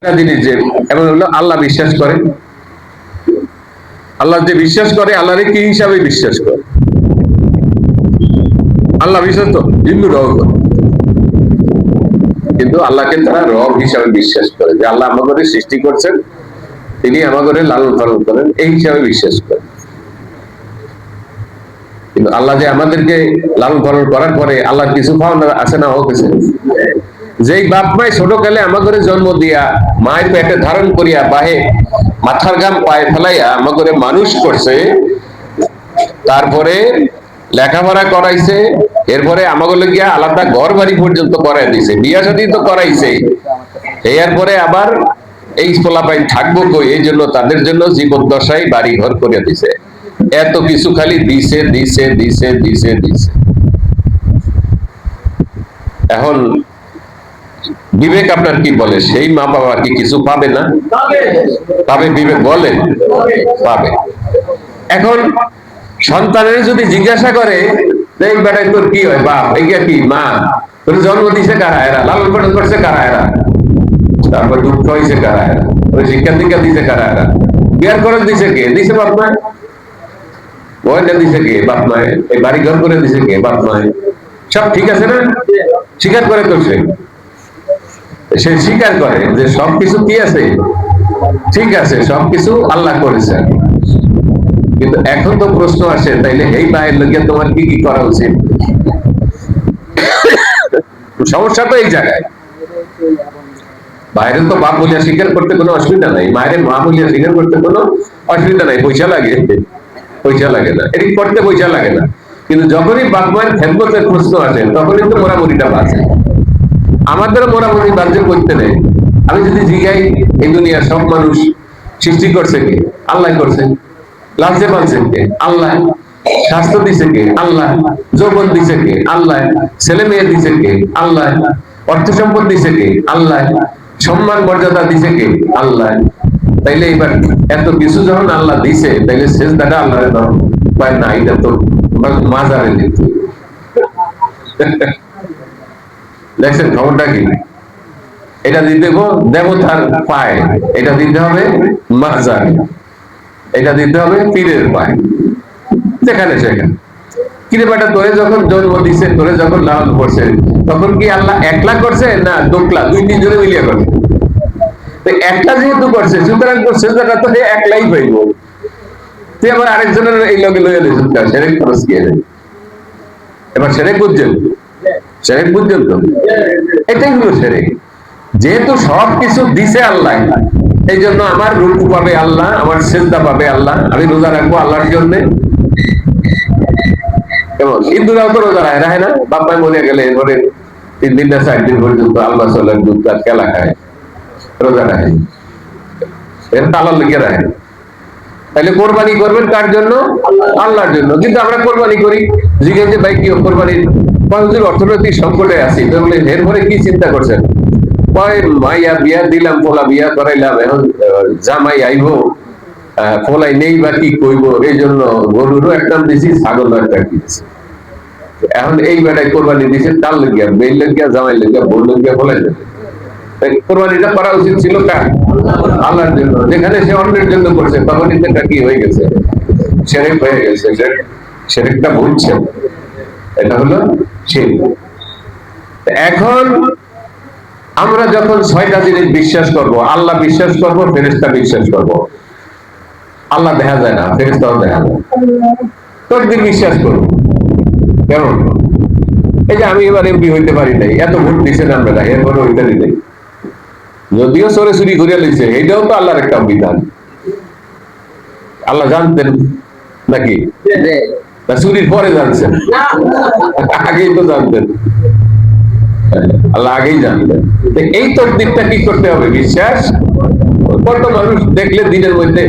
একটা জিনিস যে এমন হলো আল্লাহ বিশ্বাস করে, আল্লাহ যে বিশ্বাস করে আল্লাহরে কি হিসাবে বিশ্বাস করে? আল্লাহ বিশ্বাস তো হিন্দুরাও করে, কিন্তু আল্লাহকে তারা রব হিসাবে বিশ্বাস করে যে আল্লাহ আমাদের সৃষ্টি করছেন, তিনি আমাদের লালন পালন করেন, এই হিসাবে বিশ্বাস করে। কিন্তু আল্লাহ যে আমাদেরকে লালন পালন করার পরে আল্লাহর কিছু পাওনা আছে না হোক, যেই বাপ মাই ছোট কালে আমাদের জন্ম দিয়া মায়ের পেটে ধারণ করিয়া বাহে মাথার গাম পায়ে ফেলাইয়া আমাদের মানুষ করছে, তারপরে লেখাপড়া করাইছে, এরপরে আমাগুলো গিয়া আলাদা ঘর বাড়ি পর্যন্ত করাই দিছে, বিয়া শাদী তো করাইছে, এরপরে আবার এই পোলাপাইন থাকবো কই, এই জন্য তাদের জন্য জীবদ্দশায় বাড়ি ঘর করে দিছে। এত কিছু খালি দিছে দিছে দিছে দিছে দিছে। এখন বিবেক আপনার কি বলে, সেই মা বাবা কি কিছু পাবে না? পাবে। বিবেক বলে পাবে। এখন সন্তানের যদি জিজ্ঞাসা করে এই বেটায় তোর কি হয়, বাপ এইটা কি, মা তোর জন্ম দিছে কারা, এরা লালন পালন করছে কারা, এরা তারপর দুঃখ হয়েছে কারা, এরা ওই শিক্ষা দীক্ষা দিছে কারা, এরা বিয়ার করে দিছে কে, দিছে বাপ মায়, বয়টা দিছে কে, বাপ মায়, এই বাড়ি ঘর করে দিছে কে, বাপ মায়, সব ঠিক আছে না? স্বীকার করে তো সে স্বীকার করে যে সবকিছু কি আছে, ঠিক আছে, সবকিছু আল্লাহ করেছেন। কিন্তু এখন তো প্রশ্ন আসে, তাইলে এই মায়ের লোকে তোমার কি কি করা উচিত? সমস্যা তো এই জায়গায়। বাইরে তো বাপ বলিয়া স্বীকার করতে কোনো অসুবিধা নাই, মায়ের মা বলিয়া স্বীকার করতে কোনো অসুবিধা নাই, পয়সা লাগে, পয়সা লাগে না, এটি করতে পয়সা লাগে না। কিন্তু যখনই বাপ মায়ের খেদমতের প্রশ্ন আসে তখনই তো মোরামুরিটা বাঁচে। আমাদেরও মোরামুরি বাঁচে করতে নেই। আমি যদি জিজ্ঞাই এই দুনিয়ার সব মানুষ সৃষ্টি করছে কে? আল্লাহ করছে। লাভে পালছেন কে? আল্লাহ। স্বাস্থ্য দিছে কে? আল্লাহ। যৌবন দিছে কে? আল্লাহ। ছেলে মেয়ে দিছে কে? আল্লাহ। অর্থ সম্পদ দিছে কে? আল্লাহ। সম্মান মর্যাদা দিছে কে? আল্লাহ। তাইলে এবার এত কিছু যখন আল্লাহ দিছে, তাইলে সেজদাটা আল্লাহরে দাও, পায় না, এটা তো মাজারে দিতে। দেখছেন খবরটা কি? এটা দিতে দেবতার পায়, এটা দিতে হবে মাজারে, এটা দিতে হবে পীরের পায়, যেখানে সেখানে। কিরে বেটা, তোরে যখন জন্ম দিছে, তোরে যখন লালন করছে, তখন কি আল্লাহ একলা করছে না দোকলা, দুই তিন জনে মিলিয়ে করছে? একটা যেহেতু করছে, সুতরাং করছে যেটা তো একলাই পাইব। তুই আবার আরেকজনের এই লগে লইয়া দিস, সেরেক খরচ কি? এবার সেরেক বুঝছেন? সেরেক বুঝছেন তো? এটাই হলো সেরেক। যেহেতু সবকিছু দিছে আল্লাহ, এই জন্য আমার রুকু পাবে আল্লাহ, আমার সেজদা পাবে আল্লাহ, আমি রোজা রাখবো আল্লাহর জন্য। কেমন হিন্দুরাও তো রোজা রাখে না, বাপ্পায় মনে গেলে এরপরে 3 দিন না 4 দিন পর্যন্ত আল্লাহ সাল্লাহ দুধ আর খেলা খায়, রোজা রাখে, এটা তালার লেগে রাখে। তাহলে কোরবানি করবেন কার জন্য? আল্লাহর জন্য। কিন্তু আমরা কোরবানি করি, জিজ্ঞেস ভাই কি কোরবানির অর্থনৈতিক সংকটে আছি, এরপরে কি চিন্তা করছেন? মাইয়া বিয়া দিলাম, পোলা বিয়া করাইলাম, এখন জামাই আইব, পোলাই নেই বা কি কইব, এই জন্য গরুরও একটা দিছি, ছাগলও একটা দিচ্ছি। এখন এই বেটায় কোরবানি দিছে তার লেগিয়া, মেয়ের লেগিয়া, জামাই লেগিয়া, বউ লেগিয়া, পোলাই লেগে। কোরবানিটা করা উচিত ছিল কার? আল্লাহর জন্য। যেখানে সে অন্যের জন্য করছে, তখন এটা কি হয়ে গেছে? শিরক হয়ে গেছে। শিরকটা বুঝছেন? এটা হলো শিরক। এখন আমরা যখন 6টা জিনিস বিশ্বাস করব, আল্লাহ বিশ্বাস করব, ফেরেশতা বিশ্বাস করব। আল্লাহ দেখা যায় না, ফেরেশতাও দেখা যায়, তকদির বিশ্বাস করব। কেমন? এই যে আমি এবার এমপি হইতে পারি নাই, এত ভোট দিচ্ছেন আপনারা, এরপরে হইতে নেই, যদিও চোরে চুরি করে লিখছে, এটাও তো আল্লাহর একটা বিধান। আল্লাহ জানতেন নাকি? চুরির পরে জানছেন? আগেই তো জানতেন, আল্লাহ আগেই জানতেন। এই তকদিরটা কি করতে হবে? বিশ্বাস। কত মানুষ দেখলে দিনের মধ্যে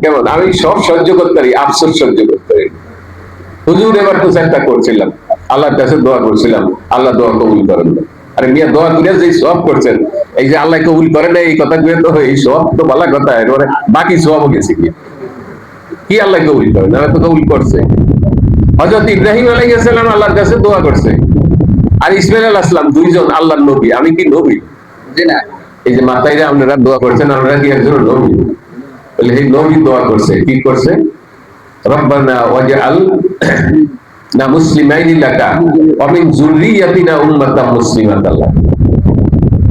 কেমন, আমি সব সহ্য করতে পারি, আফসোস সহ্য করতে পারি। হুজুর এবার তো চেষ্টা করছিলাম, আল্লাহর কাছে দোয়া করছিলাম, আল্লাহ দোয়া কবুল করেন না। আরে মিয়া, দোয়া করে যে সব করছেন, এই যে আল্লাহ কবুল করে না, এই কথা গুলো তো এই সব তো ভালো কথা, এবারে বাকি সবও গেছে কি আল্লাহ কবুল করেন না? তো কবুল করছে। হযরত ইব্রাহিম আলাইহিস সালাম আল্লাহর কাছে দোয়া করছে, আর ইসমাঈল আলাইহিস সালাম, দুইজন আল্লাহর নবী। আমি কি নবী? জি না। এই যে মাথায় আপনারা দোয়া করছেন, আপনারা কি একজন নবী? বলে এই নবী দোয়া করছে, কি করছে? রব্বানা ওয়াজআল না মুসলিমাইনি লাকা ওয়া মিন যুররিয়াতিনা উম্মাতাম মুসলিমাতান লাক।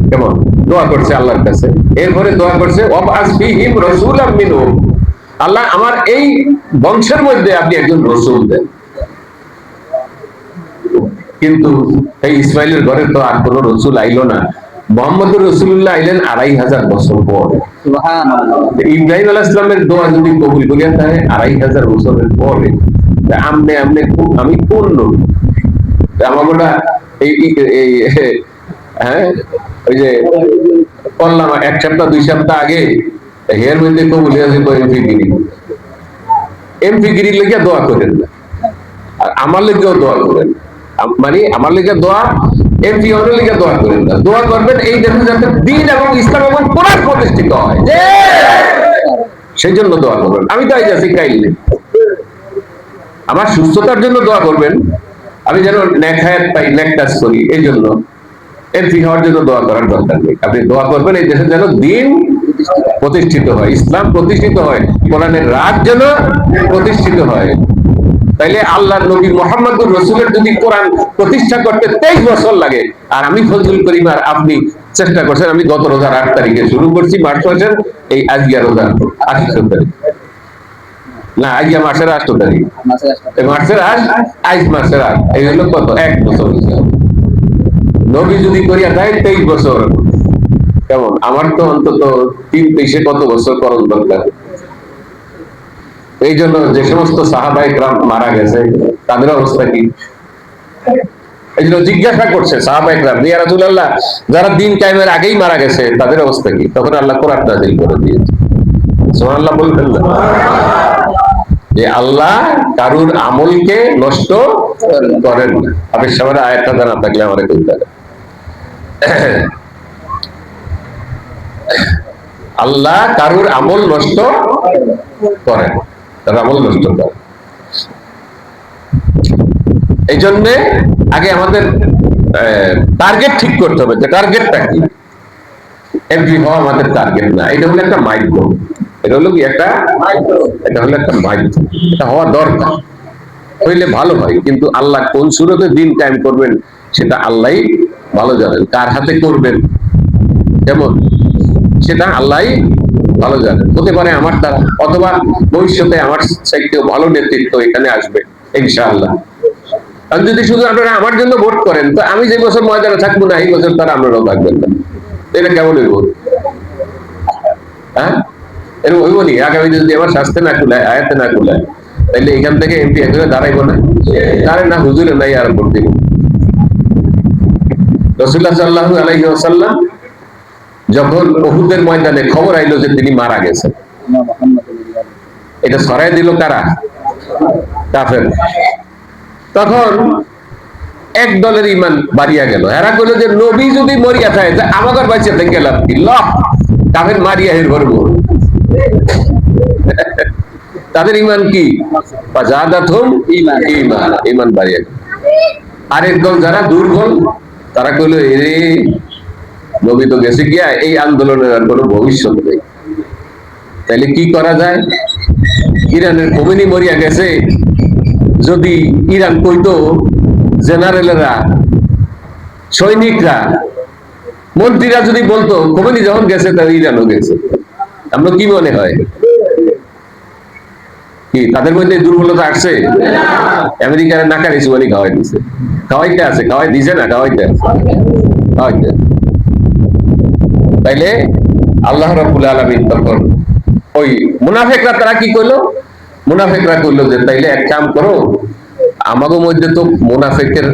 কেমন দোয়া করছে আল্লাহর কাছে? এরপরে দোয়া করছে ওয়াবআস ফীহিম রাসূলাম মিনহুম, আল্লাহ আমার এই বংশের মধ্যে আপনি একজন রাসূল দেন। কিন্তু এই ইসমাইলের ঘরে তো আর কোনো রাসূল আইলো না। মুহাম্মদুর রাসূলুল্লাহ আইলেন 2500 বছর পর। সুবহানাল্লাহ। ইব্রাহিম আলাইহিস সালামের দোয়া যদি কবুল করিয়া থাকে 2500 বছরের পরে, আমনে আমনে আমি কোন নবী? আমাগোটা এই হ্যাঁ ওই যে বললাম 1 সপ্তাহ 2 সপ্তাহ আগে হের মধ্যে কবুল হয়েছে এমপি গিরির লেগে দোয়া করেন না, আর আমার লেগেও দোয়া করেন। মানে আমার লেগে দোয়া, এমপি ওর লেগে দোয়া করেন না। দোয়া করবেন এই দেশে যাতে দ্বীন এবং ইসলাম এবং কোরআন প্রতিষ্ঠিত হয়, সেই জন্য দোয়া করবেন। আমি তো এই যাচ্ছি কাইলে আমার সুস্থতার জন্য দোয়া করবেন, আমি যেন নেক হায়াত পাই, নেক কাজ করি, এই জন্য এমপি হওয়ার জন্য দোয়া করার দরকার নেই। আপনি দোয়া করবেন এই দেশে যেন দ্বীন প্রতিষ্ঠিত হয়, ইসলাম প্রতিষ্ঠিত হয়, কোরআনের রাজ যেন প্রতিষ্ঠিত হয়। তাইলে আল্লাহর নবী মুহাম্মদুর রাসূলের যদি কোরআন প্রতিষ্ঠা করতে 23 বছর লাগে, আর আমি ফজলুল করিম আর আপনি চেষ্টা করছেন, আমি গত রোজার 8 তারিখে শুরু করছি, মার্চ মাসের এই আজকে রোজার 28 তারিখ না, আজকে মাসের 8 তারিখ, মাসের 8 মাসের 8, এই হলো কত 1 বছর। নবী যদি করিয়া দেয় 23 বছর, কেমন আমার তো অন্তত 3 কত বছর করণ দরকার। এই জন্য যে সমস্ত সাহাবায়ে কেরাম মারা গেছে তাদের অবস্থা কি? এই জন্য জিজ্ঞাসা করছে সাহাবায়ে কেরাম, ইয়া রাসূলুল্লাহ, যারা দিন কায়েমের আগেই মারা গেছে তাদের অবস্থা কি? তখন আল্লাহ কোরআন নাযিল করে দিয়েছে। সুবহানাল্লাহ বলবেন না? যে আল্লাহ কারুর আমলকে নষ্ট করেন না। আপনি সবার আয়াতটা জানা থাকলে আমারে কইতে পারেন। আল্লাহ কারুর আমল নষ্ট করেন, তার আমল নষ্ট করে। এই জন্য আগে আমাদের টার্গেট ঠিক করতে হবে, যে টার্গেটটা কি। এমপি হওয়া আমাদের টার্গেট না, এটা হলো একটা মাধ্যম, এটা হলো কি একটা এটা হলো একটা মাধ্যম, এটা হওয়া দরকার, হইলে ভালো হয়। কিন্তু আল্লাহ কোন সুরতে দিন কায়েম করবেন সেটা আল্লাহই ভালো জানেন, কার হাতে করবেন যেমন সেটা আল্লাহই ভালো জানেন। হতে পারে আমার দ্বারা, অথবা ভবিষ্যতে আমার চাইতেও ভালো নেতৃত্ব এখানে আসবে ইনশাআল্লাহ। আর যদি শুধু আপনারা আমার জন্য ভোট করেন, তো আমি যে বছর ময়দানে থাকবো না এই বছর তারা আপনারাও থাকবেন না, এটা কেমন হইব? হ্যাঁ, এরকম হইব নি? আগামী যদি আমার স্বাস্থ্য না খুলায়, আয়াতে না খুলায়, তাহলে এখান থেকে এমপি একজনে দাঁড়াইবো না? দাঁড়ায় না, হুজুরে নাই আর ভোট দিব। রাসূলুল্লাহ সাল্লাল্লাহু আলাইহি ওয়াসাল্লাম যখন উহুদের ময়দানে খবর আইলো যে তিনি মারা গেছেন, এটা ছড়াই দিল কারা? কাফের। তখন এক দলের ঈমান বাড়িয়া গেল, এরা কইল যে নবী যদি মরিয়া থাকে আমাদের বাঁচে থেকে লাভ কি? কাফের মারিয়া হের করব। তাদের ঈমান কি? ফাজাদাতুম ঈমান, ঈমান বাড়িয়া গেল। আরেক দল যারা দুর্বল তারা কইল এরে নবী তো গেছে গিয়া, এই আন্দোলনের আর কোনো ভবিষ্যৎ নেই, তাহলে কি করা যায়? ইরানের খোমেনি মরিয়া গেছে, যদি ইরান কইতো জেনারেলেরা, সৈনিকরা, মন্ত্রীরা যদি বলতো খোমেনি যখন গেছে তাহলে ইরানও গেছে, আমরা কি মনে হয়? কি তাদের মধ্যে দুর্বলতা আসছে? আমেরিকার নাকারি চুয়ানি খাওয়াই দিছে, খাওয়াইতে আছে, খাওয়াই দিছে না, খাওয়াইতে আছে, খাওয়াইতে। তাইলে আল্লাহ রাব্বুল আলামিন তখন ওই মুনাফিকরা তারা কি কইলো? মুনাফিকরা কইলো যে তাইলে এক কাম করো, আমাগো মধ্যে তো মুনাফিকের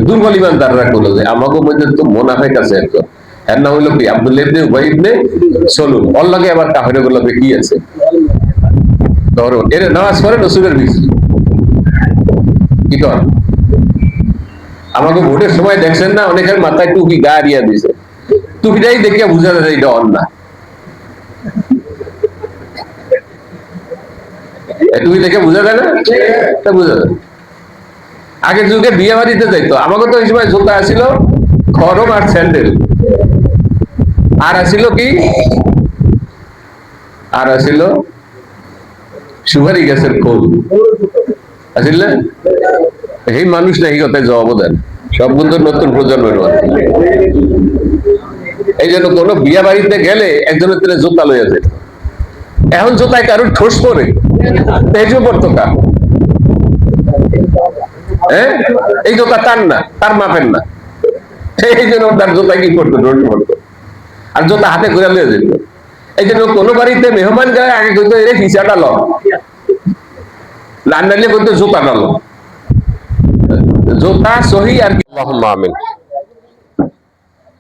দুর্বল ইমানদাররা কইলো যে আমাগো মধ্যে তো মুনাফিক আছে একজন, এর নাম হইলো কি আব্দুল্লাহ ইবনে উবাই ইবনে সালুল, ওর লাগে আবার কাফের গুলো কি আছে? ধরো এর নামাজ পড়ে রাসূলের বিচি কি কর? আমাকে ভোটের সময় দেখছেন না অনেকের মাথায় টুপি গা দিয়া দিছে, টুপিটাই দেখিয়া বুঝা যায় এটা অন্যায়। টুপি দেখে বুঝা যায় না? বুঝা যায়। আগের যুগে বিয়ে বাড়িতে যাইতো, আমাকে তো এই সময় জুতা ছিল খরম আর স্যান্ডেল, আর আসিল কি, আর আসিল সুপারি গাছের খোল আসিল না, এই মানুষ নাকি কথায় জবাব দেন সব বন্ধু নতুন প্রজন্মের মানুষ। এই জন্য কোন বিয়া বাড়িতে গেলে একজনের তিনি জুতা লইয়া যায়, এখন জুতায় কারোর ঠোস পরে তেজও পড়তো কা, হ্যাঁ এই জুতা তার না, তার মাপেন না, এই জন্য তার জুতা কি করতো ঠোস পড়তো, আর জুতা হাতে ঘুরে লইয়া যেত। এই জন্য কোন বাড়িতে মেহমান যায় আগে কিন্তু এর হিসাটা ল, লান্ডালে বলতে জুতাটা ল, জুতা সহি আর কি। আল্লাহুম্মা আমিন।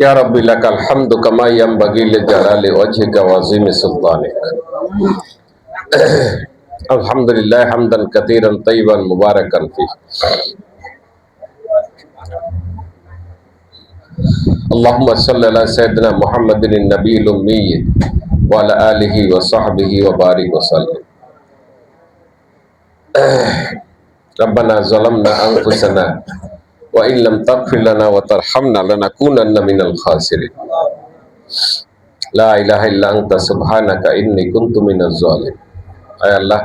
ইয়া রাব্বি লাকাল হামদু কামা ইয়ানবাগি লিজালালি ওয়াজহিকা ওয়া আযীমি সুলতানিক। আলহামদুলিল্লাহ হামদান কাসীরান তাইয়িবান মুবারাকান ফীহি। আল্লাহুম্মা সাল্লি আলা সাইয়্যিদিনা মুহাম্মাদিন নাবিয়্যিল উম্মিয়্যি ওয়া আলা আলিহি ওয়া সাহবিহি ওয়া বারিক ওয়া সাল্লিম। রব্বানা যালামনা আনফুসানা ওয়া ইন লাম তাগফির লানা ওয়া তারহামনা লানাকুনান্না মিনাল খাসিরিন। লা ইলাহা ইল্লা আনতা সুবহানাকা ইন্নী কুনতু মিনাজ জালিমিন। আয় আল্লাহ,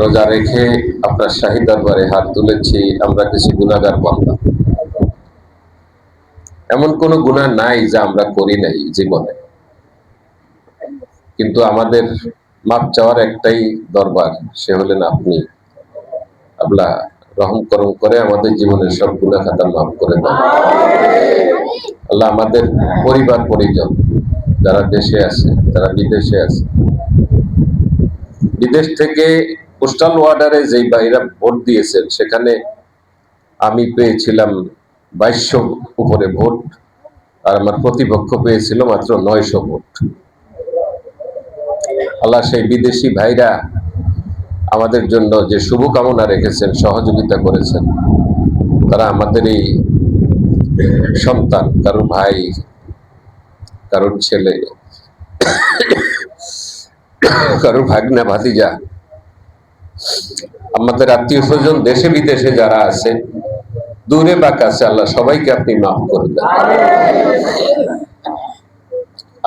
রোজা রেখে আপনার শাহী দরবারে হাত তুলেছি, আমরা কিছু গুনাহগার বান্দা। এমন কোন গুনাহ নাই যা আমরা করি নাই জীবনে, কিন্তু আমাদের মাপ চাওয়ার একটাই দরবার, সে হলেন আপনি। আল্লাহ রহম করম করে আমাদের জীবনের সব গুনাহ খাতা মাফ করে দেন। আল্লাহ আমাদের পরিবার পরিজন যারা দেশে আছে, যারা বিদেশে আছে, বিদেশ থেকে পোস্টাল ওয়ার্ডারে যেই ভাইরা ভোট দিয়েছেন সেখানে আমি পেয়েছিলাম 2200 উপরে ভোট, আর আমার প্রতিপক্ষ পেয়েছিল মাত্র 900 ভোট। আল্লাহ সেই বিদেশি ভাইরা আমাদের জন্য যে শুভকামনা রেখেছেন, সহযোগিতা করেছেন, তারা আমাদের এই সন্তান, কারোর ভাই, কারোর ছেলে, কারোর ভাগনা ভাতিজা, আমাদের আত্মীয় স্বজন দেশে বিদেশে যারা আছে, দূরে বা কাছে, আল্লাহ সবাইকে আপনি মাফ করে দেন।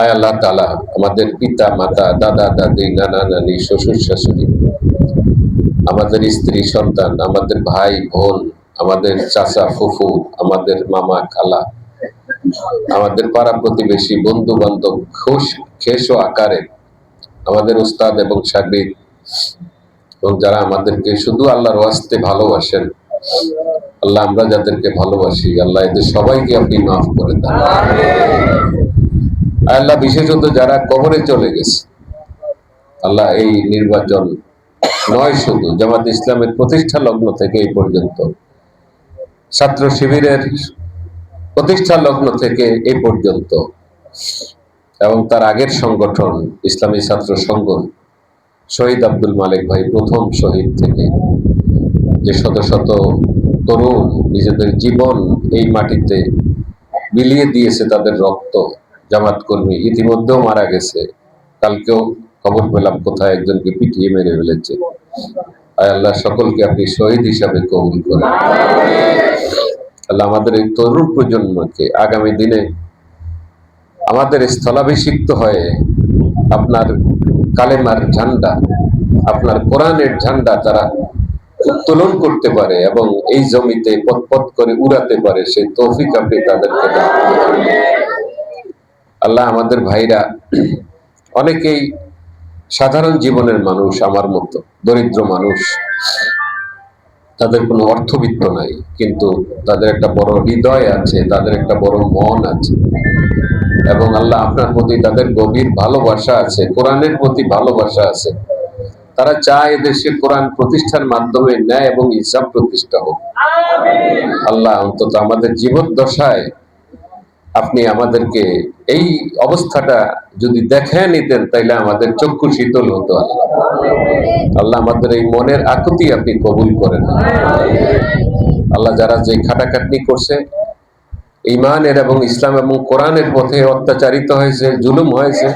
আয় আল্লাহ তাআলা আমাদের পিতা মাতা, দাদা দাদি, নানা নানি, শ্বশুর শাশুড়ি, আমাদের স্ত্রী সন্তান, আমাদের ভাই বোন, আমাদের চাচা ফুফু, আমাদের মামা খালা, আমাদের পাড়া প্রতিবেশী, বন্ধু বান্ধব, খেস ও আকারে, আমাদের উস্তাদ এবং শাগিদ, এবং যারা আমাদেরকে শুধু আল্লাহর ওয়াস্তে ভালোবাসেন, আল্লাহ আমরা যাদেরকে ভালোবাসি, আল্লাহ এদের সবাইকে আপনি মাফ করে দেন। আল্লাহ বিশেষত যারা কবরে চলে গেছে, আল্লাহ এই নির্বাচন নয় শুধু জামাত ইসলামের প্রতিষ্ঠা লগ্ন থেকে এই পর্যন্ত, ছাত্র শিবিরের প্রতিষ্ঠা লগ্ন থেকে এই পর্যন্ত, এবং তার আগের সংগঠন ইসলামী ছাত্র সংঘ, শহীদ আব্দুল মালিক ভাই প্রথম শহীদ থেকে যে শত শত তরুণ নিজেদের জীবন এই মাটিতে বিলিয়ে দিয়েছে, তাদের রক্ত, জামাত কর্মী ইতিমধ্যেও মারা গেছে, কালকেও খবর পেলাম কোথায় একজনকে পিটিয়ে মেরে ফেলেছে। আয় আল্লাহ সকলকে আপনি শহীদ হিসাবে কবুল করেন। আল্লাহ আমাদের এই তরুণ প্রজন্মকে আগামী দিনে আমাদের স্থলাভিষিক্ত হয়ে আপনার কালেমার ঝান্ডা, আপনার কোরআনের ঝান্ডা তারা উত্তোলন করতে পারে এবং এই জমিতে পথ করে উড়াতে পারে, সেই তৌফিক আপনি তাদেরকে দান করুন। আল্লাহ আমাদের ভাইরা অনেকেই সাধারণ জীবনের মানুষ, আমার মতো দরিদ্র মানুষ, তাদের কোনো অর্থবিত্ত নাই, কিন্তু তাদের একটা বড় হৃদয় আছে, তাদের একটা বড় মন আছে, এবং আল্লাহ আপনার প্রতি তাদের গভীর ভালোবাসা আছে, কোরআনের প্রতি ভালোবাসা আছে। তারা চায় দেশে কোরআন প্রতিষ্ঠার মাধ্যমে ন্যায় এবং ইনসাফ প্রতিষ্ঠা হোক। আল্লাহ অন্তত আমাদের জীবদ্দশায় আপনি আমাদেরকে এই অবস্থাটা যদি দেখে নিতেন, তাইলে আমাদের চক্ষু শীতল হতো। আল্লাহ আমাদের এই মনের আকুতি আপনি কবুল করেন। আল্লাহ যারা যে খাটাখাটনি করছে, ঈমানের এবং ইসলাম এবং কোরআনের পথে অত্যাচারিত হয়েছে, জুলুম হয়েছে,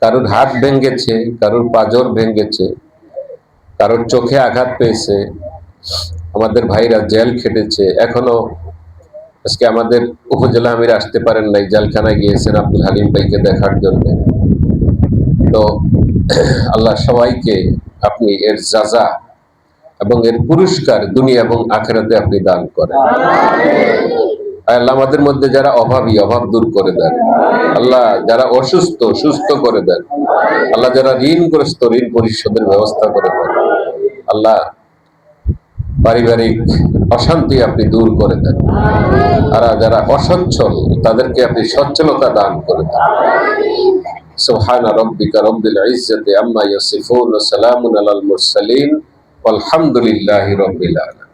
কারোর হাত ভেঙেছে, কারোর পাঁজর ভেঙেছে, কারোর চোখে আঘাত পেয়েছে, আমাদের ভাইরা জেল খেটেছে, এখনো আজকে আমাদের উপজেলা আমির আসতে পারেন নাই, জেলখানায় গিয়েছেন আব্দুল হালিম ভাইকে দেখার জন্য। তো আল্লাহ সবাইকে আপনি এর যাজা এবং এর পুরস্কার দুনিয়া এবং আখিরাতে আপনি দান করেন। আল্লাহ আমাদের মধ্যে যারা অভাবী, অভাব দূর করে দেন। আল্লাহ যারা অসুস্থ, সুস্থ করে দেন। আল্লাহ যারা ঋণগ্রস্ত, ঋণ পরিশোধের ব্যবস্থা করে দেন। আল্লাহ পারিবারিক অশান্তি আপনি দূর করে দেন। আর যারা অসচ্ছল তাদেরকে আপনি সচ্ছলতা দান করে দেন। সুবহান রাব্বিকা রাব্বিল ইজ্জাতি আম্মা ইয়াসিফুন ওয়া সালামুন আলাল মুরসালিন ওয়ালহামদুলিল্লাহি রাব্বিল আলামিন।